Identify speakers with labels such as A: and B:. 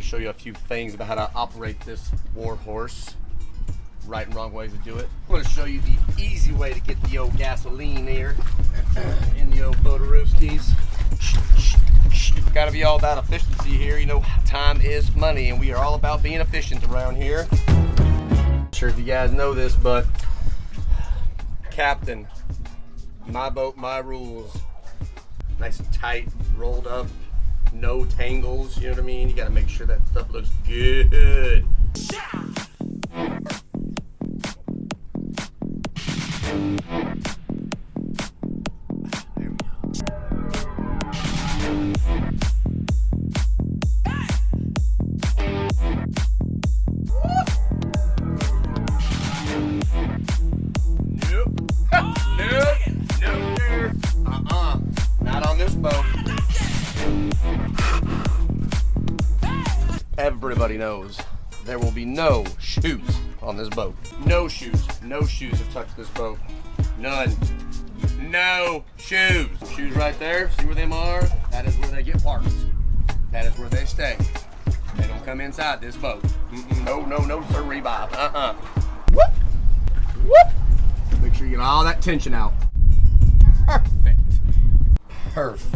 A: to show you a few things about how to operate this war horse. Right and wrong ways to do it. I'm going to show you the easy way to get the old gasoline here in the old Bodarooskies. Got to be all about efficiency here. You know, time is money, and we are all about being efficient around here. Not sure if you guys know this, but captain, my boat, my rules. Nice and tight, rolled up, no tangles, you know what I mean? You got to make sure that stuff looks good. Nope, sir. Not on this boat. Everybody knows there will be no shoes on this boat. No shoes. No shoes have touched this boat. None. No shoes. Shoes right there. See where them are? That is where they get parked. That is where they stay. They don't come inside this boat. No, sir, Bob. Whoop. Whoop. Make sure you get all that tension out. Perfect.